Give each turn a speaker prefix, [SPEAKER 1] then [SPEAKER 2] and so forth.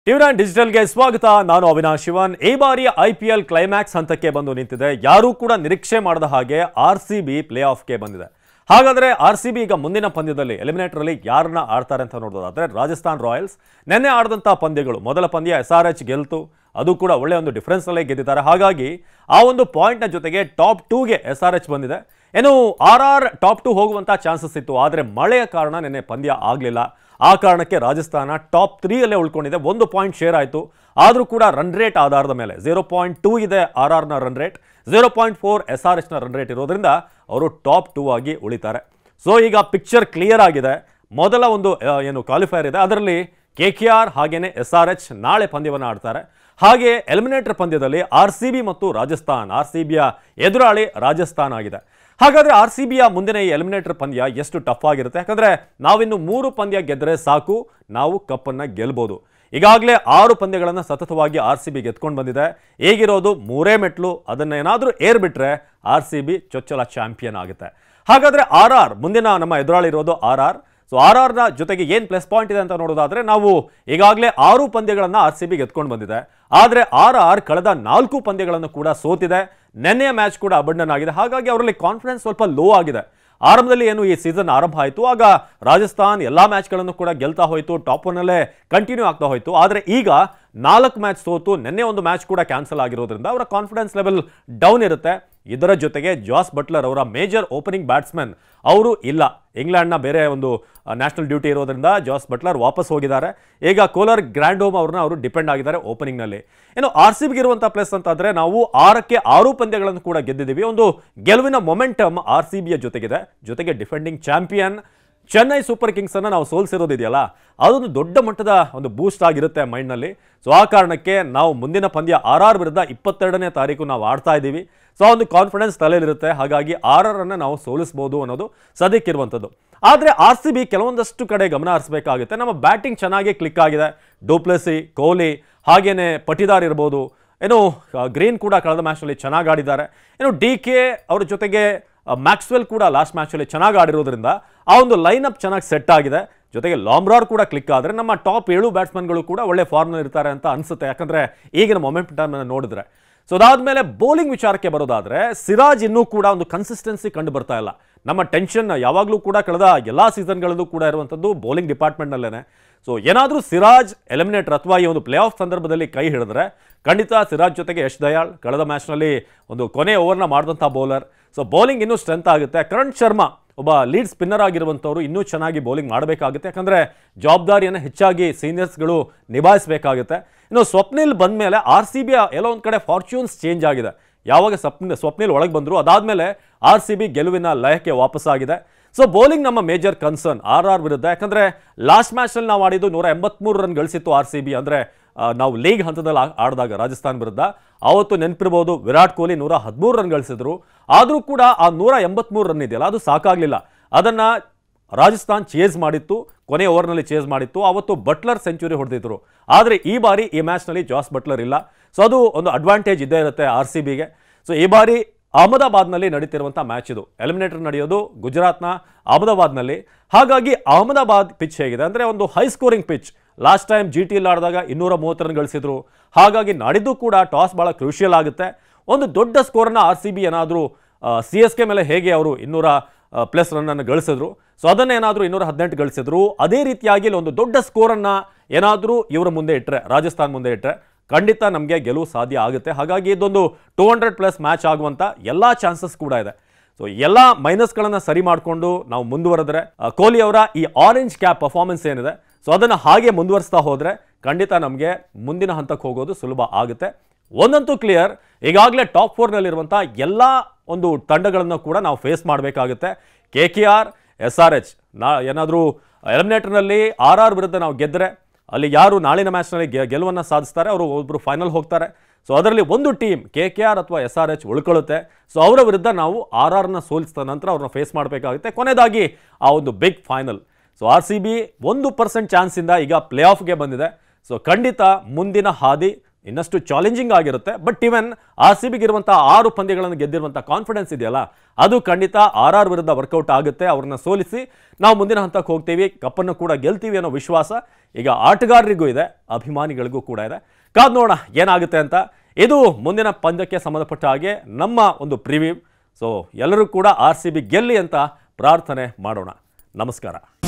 [SPEAKER 1] ಟಿವಿ9 ಡಿಜಿಟಲ್ಗೆ ಸ್ವಾಗತ. ನಾನು ಅವಿನಾಶ್ ಶಿವನ್. ಈ ಬಾರಿ IPL ಕ್ಲೈಮ್ಯಾಕ್ಸ್ ಹಂತಕ್ಕೆ ಬಂದು ನಿಂತಿದೆ. ಯಾರೂ ಕೂಡ ನಿರೀಕ್ಷೆ ಮಾಡದ ಹಾಗೆ RCB ಪ್ಲೇ ಆಫ್ಗೆ ಬಂದಿದೆ. ಹಾಗಾದ್ರೆ RCB ಈಗ ಮುಂದಿನ ಪಂದ್ಯದಲ್ಲಿ ಎಲಿಮಿನೇಟರ್ ಅಲ್ಲಿ ಯಾರನ್ನ ಆಡ್ತಾರೆ ಅಂತ ನೋಡೋದಾದ್ರೆ ರಾಜಸ್ಥಾನ್ ರಾಯಲ್ಸ್ ನಿನ್ನೆ ಆಡಿದಂತ ಪಂದ್ಯಗಳು, ಮೊದಲ ಪಂದ್ಯ SRH ಗೆಲ್ತು, ಅದು ಕೂಡ ಒಳ್ಳೆ ಒಂದು ಡಿಫರೆನ್ಸ್ ಅಲ್ಲೇ ಗೆದ್ದಿದ್ದಾರೆ. ಹಾಗಾಗಿ ಆ ಒಂದು ಪಾಯಿಂಟ್ ನ ಜೊತೆಗೆ ಟಾಪ್ 2ಗೆ SRH ಬಂದಿದೆ. ಏನು RR ಟಾಪ್ 2 ಹೋಗುವಂತ ಚಾನ್ಸಸ್ ಇತ್ತು, ಆದರೆ ಮಳೆಯ ಕಾರಣ ನಿನ್ನೆ ಪಂದ್ಯ ಆಗಲಿಲ್ಲ. ಆ ಕಾರಣಕ್ಕೆ ರಾಜಸ್ಥಾನ ಟಾಪ್ 3 ಅಲ್ಲೇ ಉಳ್ಕೊಂಡಿದೆ. 1 ಪಾಯಿಂಟ್ ಶೇರ್ ಆಯಿತು. ಆದರೂ ಕೂಡ ರನ್ ರೇಟ್ ಆಧಾರದ ಮೇಲೆ 0.2 ಇದೆ RR ನ ರನ್ ರೇಟ್, 0.4 SRH ನ ರನ್ ರೇಟ್ ಇರೋದ್ರಿಂದ ಅವರು ಟಾಪ್ 2 ಆಗಿ ಉಳಿತಾರೆ. ಸೊ ಈಗ ಪಿಕ್ಚರ್ ಕ್ಲಿಯರ್ ಆಗಿದೆ. ಮೊದಲ ಒಂದು ಏನು ಕ್ವಾಲಿಫೈಯರ್ ಇದೆ, ಅದರಲ್ಲಿ KKR ಹಾಗೇನೆ SRH ನಾಳೆ ಪಂದ್ಯವನ್ನು ಆಡ್ತಾರೆ. ಹಾಗೆ ಎಲಿಮಿನೇಟರ್ ಪಂದ್ಯದಲ್ಲಿ RCB ಮತ್ತು ರಾಜಸ್ಥಾನ್, RCBಯ ಎದುರಾಳಿ ರಾಜಸ್ಥಾನ್ ಆಗಿದೆ. ಹಾಗಾದ್ರೆ RCBಯ ಮುಂದಿನ ಈ ಎಲಿಮಿನೇಟರ್ ಪಂದ್ಯ ಎಷ್ಟು ಟಫ್ ಆಗಿರುತ್ತೆ, ಯಾಕಂದ್ರೆ ನಾವಿನ್ನು 3 ಪಂದ್ಯ ಗೆದ್ರೆ ಸಾಕು, ನಾವು ಕಪ್ಪನ್ನು ಗೆಲ್ಬೋದು. ಈಗಾಗಲೇ 6 ಪಂದ್ಯಗಳನ್ನು ಸತತವಾಗಿ RCB ಗೆದ್ಕೊಂಡು ಬಂದಿದೆ. ಹೇಗಿರೋದು 3 ಮೆಟ್ಲು, ಅದನ್ನೇನಾದರೂ ಏರ್ಬಿಟ್ರೆ RCB ಚೊಚ್ಚಲ ಚಾಂಪಿಯನ್ ಆಗುತ್ತೆ. ಹಾಗಾದ್ರೆ RR ಮುಂದಿನ ನಮ್ಮ ಎದುರಾಳಿ ಇರೋದು RR. ಸೊ RR ನ ಜೊತೆಗೆ ಏನು ಪ್ಲಸ್ ಪಾಯಿಂಟ್ ಇದೆ ಅಂತ ನೋಡೋದಾದ್ರೆ, ನಾವು ಈಗಾಗಲೇ 6 ಪಂದ್ಯಗಳನ್ನು RCB ಗೆದ್ಕೊಂಡು ಬಂದಿದೆ. ಆದರೆ RR ಕಳೆದ 4 ಪಂದ್ಯಗಳನ್ನು ಕೂಡ ಸೋತಿದೆ. ನೆನ್ನೆಯ ಮ್ಯಾಚ್ ಕೂಡ ಅಬಂಡನ್ ಆಗಿದೆ. ಹಾಗಾಗಿ ಅವರಲ್ಲಿ ಕಾನ್ಫಿಡೆನ್ಸ್ ಸ್ವಲ್ಪ ಲೋ ಆಗಿದೆ. ಆರಂಭದಲ್ಲಿ ಏನು ಈ ಸೀಸನ್ ಆರಂಭ ಆಯಿತು, ಆಗ ರಾಜಸ್ಥಾನ್ ಎಲ್ಲ ಮ್ಯಾಚ್ಗಳನ್ನು ಕೂಡ ಗೆಲ್ತಾ ಹೋಯಿತು, ಟಾಪ್ 1 ಕಂಟಿನ್ಯೂ ಆಗ್ತಾ ಹೋಯಿತು. ಆದರೆ ಈಗ 4 ಮ್ಯಾಚ್ ಸೋತು ನಿನ್ನೆ ಒಂದು ಮ್ಯಾಚ್ ಕೂಡ ಕ್ಯಾನ್ಸಲ್ ಆಗಿರೋದ್ರಿಂದ ಅವರ ಕಾನ್ಫಿಡೆನ್ಸ್ ಲೆವೆಲ್ ಡೌನ್ ಇರುತ್ತೆ. ಇದರ ಜೊತೆಗೆ ಜಾಸ್ ಬಟ್ಲರ್ ಅವರ ಮೇಜರ್ ಓಪನಿಂಗ್ ಬ್ಯಾಟ್ಸ್ಮನ್ ಅವರು ಇಲ್ಲ. ಇಂಗ್ಲೆಂಡ್ನ ಬೇರೆ ಒಂದು ನ್ಯಾಷನಲ್ ಡ್ಯೂಟಿ ಇರೋದ್ರಿಂದ ಜಾಸ್ ಬಟ್ಲರ್ ವಾಪಸ್ ಹೋಗಿದ್ದಾರೆ. ಈಗ ಕೋಲರ್ ಗ್ರ್ಯಾಂಡೋಮ್ ಅವ್ರನ್ನ ಅವರು ಡಿಪೆಂಡ್ ಆಗಿದ್ದಾರೆ ಓಪನಿಂಗ್ನಲ್ಲಿ. ಇನ್ನು RCB ಇರುವಂಥ ಪ್ಲೇಸ್ ಅಂತಂದರೆ, ನಾವು 6ಕ್ಕೆ 6 ಪಂದ್ಯಗಳನ್ನು ಕೂಡ ಗೆದ್ದಿದ್ದೀವಿ. ಒಂದು ಗೆಲುವಿನ ಮೊಮೆಂಟಮ್ RCBಯ ಜೊತೆಗಿದೆ. ಜೊತೆಗೆ defending champion Chennai super Kings ಅನ್ನು ನಾವು ಸೋಲಿಸಿರೋದಿದೆಯಲ್ಲ, ಅದೊಂದು ದೊಡ್ಡ ಮಟ್ಟದ ಒಂದು ಬೂಸ್ಟ್ ಆಗಿರುತ್ತೆ ಮೈಂಡ್ನಲ್ಲಿ. ಸೊ ಆ ಕಾರಣಕ್ಕೆ ನಾವು ಮುಂದಿನ ಪಂದ್ಯ RR ವಿರುದ್ಧ 22ನೇ ತಾರೀಕು ನಾವು ಆಡ್ತಾ ಇದ್ದೀವಿ. ಸೊ ಆ ಒಂದು ಕಾನ್ಫಿಡೆನ್ಸ್ ತಲೆಯಲ್ಲಿರುತ್ತೆ. ಹಾಗಾಗಿ RR ಅನ್ನು ನಾವು ಸೋಲಿಸ್ಬೋದು ಅನ್ನೋದು ಸದ್ಯಕ್ಕಿರುವಂಥದ್ದು. ಆದರೆ RCB ಕೆಲವೊಂದಷ್ಟು ಕಡೆ ಗಮನ ಹರಿಸಬೇಕಾಗುತ್ತೆ. ನಮ್ಮ ಬ್ಯಾಟಿಂಗ್ ಚೆನ್ನಾಗಿ ಕ್ಲಿಕ್ ಆಗಿದೆ. ಡೂಪ್ಲೆಸಿ, ಕೊಹ್ಲಿ, ಹಾಗೇನೆ ಪಟಿದಾರ್ ಇರ್ಬೋದು, ಏನು ಗ್ರೀನ್ ಕೂಡ ಕಳೆದ ಮ್ಯಾಚ್ನಲ್ಲಿ ಚೆನ್ನಾಗಿ ಆಡಿದ್ದಾರೆ. ಏನು DK ಅವ್ರ ಜೊತೆಗೆ ಮ್ಯಾಕ್ಸ್ವೆಲ್ ಕೂಡ ಲಾಸ್ಟ್ ಮ್ಯಾಚಲ್ಲಿ ಚೆನ್ನಾಗಿ ಆಡಿರೋದ್ರಿಂದ ಆ ಒಂದು ಲೈನಪ್ ಚೆನ್ನಾಗಿ ಸೆಟ್ ಆಗಿದೆ. ಜೊತೆಗೆ ಲಾಂಬ್ರಾರ್ ಕೂಡ ಕ್ಲಿಕ್ ಆದರೆ ನಮ್ಮ ಟಾಪ್ 7 ಬ್ಯಾಟ್ಸ್ಮನ್ಗಳು ಕೂಡ ಒಳ್ಳೆ ಫಾರ್ಮ್ನಲ್ಲಿ ಇರ್ತಾರೆ ಅಂತ ಅನಿಸುತ್ತೆ, ಯಾಕಂದರೆ ಈಗಿನ ಮೊಮೆಂಟಮ್ ನೋಡಿದ್ರೆ. ಸೊ ಅದಾದಮೇಲೆ ಬೌಲಿಂಗ್ ವಿಚಾರಕ್ಕೆ ಬರೋದಾದರೆ, ಸಿರಾಜ್ ಇನ್ನೂ ಕೂಡ ಒಂದು ಕನ್ಸಿಸ್ಟೆನ್ಸಿ ಕಂಡು ಬರ್ತಾ ಇಲ್ಲ. ನಮ್ಮ ಟೆನ್ಷನ್ ಯಾವಾಗಲೂ ಕೂಡ ಕಳೆದ ಎಲ್ಲ ಸೀಸನ್ಗಳಲ್ಲೂ ಕೂಡ ಇರುವಂಥದ್ದು ಬೌಲಿಂಗ್ ಡಿಪಾರ್ಟ್ಮೆಂಟ್ನಲ್ಲೇ. ಸೊ ಏನಾದರೂ ಸಿರಾಜ್ ಎಲಿಮಿನೇಟರ್ ಅಥವಾ ಈ ಒಂದು ಪ್ಲೇ ಆಫ್ ಸಂದರ್ಭದಲ್ಲಿ ಕೈ ಹಿಡಿದ್ರೆ ಖಂಡಿತ ಸಿರಾಜ್ ಜೊತೆಗೆ ಯಶ್ ದಯಾಳ್ ಕಳೆದ ಮ್ಯಾಚ್ನಲ್ಲಿ ಒಂದು ಕೊನೆ ಓವರ್ನ ಮಾಡಿದಂಥ ಬೌಲರ್. ಸೊ ಬೌಲಿಂಗ್ ಇನ್ನೂ ಸ್ಟ್ರೆಂತ್ ಆಗುತ್ತೆ. ಕರಣ್ ಶರ್ಮಾ ಒಬ್ಬ ಲೀಡ್ ಸ್ಪಿನ್ನರ್ ಆಗಿರುವಂಥವ್ರು ಇನ್ನೂ ಚೆನ್ನಾಗಿ ಬೌಲಿಂಗ್ ಮಾಡಬೇಕಾಗುತ್ತೆ, ಯಾಕಂದರೆ ಜವಾಬ್ದಾರಿಯನ್ನು ಹೆಚ್ಚಾಗಿ ಸೀನಿಯರ್ಸ್ಗಳು ನಿಭಾಯಿಸಬೇಕಾಗುತ್ತೆ. ಇನ್ನು ಸ್ವಪ್ನಿಲ್ ಬಂದ ಮೇಲೆ RCB ಎಲ್ಲೋ ಒಂದು ಕಡೆ ಫಾರ್ಚೂನ್ಸ್ ಚೇಂಜ್ ಆಗಿದೆ. ಯಾವಾಗ ಸ್ವಪ್ನಿಲ್ ಒಳಗೆ ಬಂದರು, ಅದಾದಮೇಲೆ RCB ಗೆಲುವಿನ ಲಯಕ್ಕೆ ವಾಪಸ್ಸಾಗಿದೆ. ಸೊ ಬೌಲಿಂಗ್ ನಮ್ಮ ಮೇಜರ್ ಕನ್ಸರ್ನ್ RR ವಿರುದ್ಧ, ಯಾಕಂದರೆ ಲಾಸ್ಟ್ ಮ್ಯಾಚ್ನಲ್ಲಿ ನಾವು ಆಡಿದ್ದು 183 ರನ್ ಗಳಿಸಿತ್ತು RCB. ಅಂದರೆ ನಾವು ಲೀಗ್ ಹಂತದಲ್ಲಿ ಆಡಿದಾಗ ರಾಜಸ್ಥಾನ್ ವಿರುದ್ಧ ಆವತ್ತು ನೆನಪಿರ್ಬೋದು, ವಿರಾಟ್ ಕೊಹ್ಲಿ 113 ರನ್ ಗಳಿಸಿದ್ರು. ಆದರೂ ಕೂಡ ಆ 183 ರನ್ ಇದೆಯಲ್ಲ, ಅದು ಸಾಕಾಗಲಿಲ್ಲ. ಅದನ್ನು ರಾಜಸ್ಥಾನ್ ಚೇಸ್ ಮಾಡಿತ್ತು, ಕೊನೆ ಓವರ್ನಲ್ಲಿ ಚೇಸ್ ಮಾಡಿತ್ತು. ಆವತ್ತು ಬಟ್ಲರ್ ಸೆಂಚುರಿ ಹೊಡೆದಿದ್ರು. ಆದರೆ ಈ ಬಾರಿ ಈ ಮ್ಯಾಚ್ನಲ್ಲಿ ಜಾಸ್ ಬಟ್ಲರ್ ಇಲ್ಲ. ಸೊ ಅದು ಒಂದು ಅಡ್ವಾಂಟೇಜ್ ಇದ್ದೇ ಇರುತ್ತೆ RCBಗೆ. ಸೊ ಈ ಬಾರಿ ಅಹಮದಾಬಾದ್ನಲ್ಲಿ ನಡೀತಿರುವಂಥ ಮ್ಯಾಚ್ ಇದು. ಎಲಿಮಿನೇಟರ್ ನಡೆಯೋದು ಗುಜರಾತ್ನ ಅಹಮದಾಬಾದ್ನಲ್ಲಿ. ಹಾಗಾಗಿ ಅಹಮದಾಬಾದ್ ಪಿಚ್ ಹೇಗಿದೆ ಅಂದರೆ ಒಂದು high scoring pitch. Last time GTಯಲ್ಲಿ ಆಡಿದಾಗ 230 ರನ್ ಗಳಿಸಿದ್ರು. ಹಾಗಾಗಿ ನಾಡಿದ್ದು ಕೂಡ ಟಾಸ್ ಭಾಳ ಕ್ರೂಷಿಯಲ್ ಆಗುತ್ತೆ. ಒಂದು ದೊಡ್ಡ ಸ್ಕೋರನ್ನು RCB ಏನಾದರೂ CSK ಮೇಲೆ ಹೇಗೆ ಅವರು 200+ ರನ್ನನ್ನು ಗಳಿಸಿದ್ರು, ಸೊ ಅದನ್ನು ಏನಾದರೂ 218 ಗಳಿಸಿದ್ರು, ಅದೇ ರೀತಿಯಾಗಿ ಒಂದು ದೊಡ್ಡ ಸ್ಕೋರನ್ನು ಏನಾದರೂ ಇವರ ಮುಂದೆ ಇಟ್ಟರೆ, ರಾಜಸ್ಥಾನ್ ಮುಂದೆ ಇಟ್ಟರೆ ಖಂಡಿತ ನಮಗೆ ಗೆಲುವು ಸಾಧ್ಯ ಆಗುತ್ತೆ. ಹಾಗಾಗಿ ಇದೊಂದು 200+ ಮ್ಯಾಚ್ ಆಗುವಂಥ ಎಲ್ಲ ಚಾನ್ಸಸ್ ಕೂಡ ಇದೆ. ಸೊ ಎಲ್ಲ ಮೈನಸ್ಗಳನ್ನು ಸರಿ ಮಾಡಿಕೊಂಡು ನಾವು ಮುಂದುವರೆದ್ರೆ, ಕೊಹ್ಲಿ ಅವರ ಈ ಆರೆಂಜ್ ಕ್ಯಾಪ್ ಪರ್ಫಾರ್ಮೆನ್ಸ್ ಏನಿದೆ, ಸೊ ಅದನ್ನು ಹಾಗೆ ಮುಂದುವರಿಸ್ತಾ ಹೋದರೆ ಖಂಡಿತ ನಮಗೆ ಮುಂದಿನ ಹಂತಕ್ಕೆ ಹೋಗೋದು ಸುಲಭ ಆಗುತ್ತೆ. ಒಂದಂತೂ ಕ್ಲಿಯರ್, ಈಗಾಗಲೇ ಟಾಪ್ 4ನಲ್ಲಿರುವಂಥ ಎಲ್ಲ ಒಂದು ತಂಡಗಳನ್ನು ಕೂಡ ನಾವು ಫೇಸ್ ಮಾಡಬೇಕಾಗುತ್ತೆ. KKR, SRH ಏನಾದರೂ ಎಲಿಮಿನೇಟರ್ನಲ್ಲಿ RR ವಿರುದ್ಧ ನಾವು ಗೆದ್ದರೆ, ಅಲ್ಲಿ ಯಾರು ನಾಳಿನ ಮ್ಯಾಚ್ನಲ್ಲಿ ಗೆಲುವನ್ನು ಸಾಧಿಸ್ತಾರೆ ಅವರು ಒಬ್ಬರು ಫೈನಲ್ ಹೋಗ್ತಾರೆ. ಸೊ ಅದರಲ್ಲಿ ಒಂದು ಟೀಮ್ KKR ಅಥವಾ SRH ಉಳ್ಕೊಳ್ಳುತ್ತೆ. ಸೊ ಅವರ ವಿರುದ್ಧ ನಾವು RRನ ಸೋಲಿಸಿದ ನಂತರ ಅವ್ರನ್ನ ಫೇಸ್ ಮಾಡಬೇಕಾಗುತ್ತೆ. ಕೊನೆಯದಾಗಿ ಆ ಒಂದು ಬಿಗ್ ಫೈನಲ್. ಸೊ RCB 1% ಚಾನ್ಸಿಂದ ಈಗ ಪ್ಲೇ ಆಫ್ಗೆ ಬಂದಿದೆ. ಸೊ ಖಂಡಿತ ಮುಂದಿನ ಹಾದಿ ಇನ್ನಷ್ಟು ಚಾಲೆಂಜಿಂಗ್ ಆಗಿರುತ್ತೆ. ಬಟ್ ಇವನ್ RCBಗೆ ಇರುವಂಥ 6 ಪಂದ್ಯಗಳನ್ನು ಗೆದ್ದಿರುವಂಥ ಕಾನ್ಫಿಡೆನ್ಸ್ ಇದೆಯಲ್ಲ, ಅದು ಖಂಡಿತ RR ವಿರುದ್ಧ ವರ್ಕೌಟ್ ಆಗುತ್ತೆ. ಅವ್ರನ್ನ ಸೋಲಿಸಿ ನಾವು ಮುಂದಿನ ಹಂತಕ್ಕೆ ಹೋಗ್ತೀವಿ, ಕಪ್ಪನ್ನು ಕೂಡ ಗೆಲ್ತೀವಿ ಅನ್ನೋ ವಿಶ್ವಾಸ ಈಗ ಆಟಗಾರರಿಗೂ ಇದೆ, ಅಭಿಮಾನಿಗಳಿಗೂ ಕೂಡ ಇದೆ. ಕಾದ್ ನೋಡೋಣ ಏನಾಗುತ್ತೆ ಅಂತ. ಇದು ಮುಂದಿನ ಪಂದ್ಯಕ್ಕೆ ಸಂಬಂಧಪಟ್ಟ ಹಾಗೆ ನಮ್ಮ ಒಂದು ಪ್ರಿವ್ಯೂ. ಸೊ ಎಲ್ಲರೂ ಕೂಡ RCB ಗೆಲ್ಲಿ ಅಂತ ಪ್ರಾರ್ಥನೆ ಮಾಡೋಣ. ನಮಸ್ಕಾರ.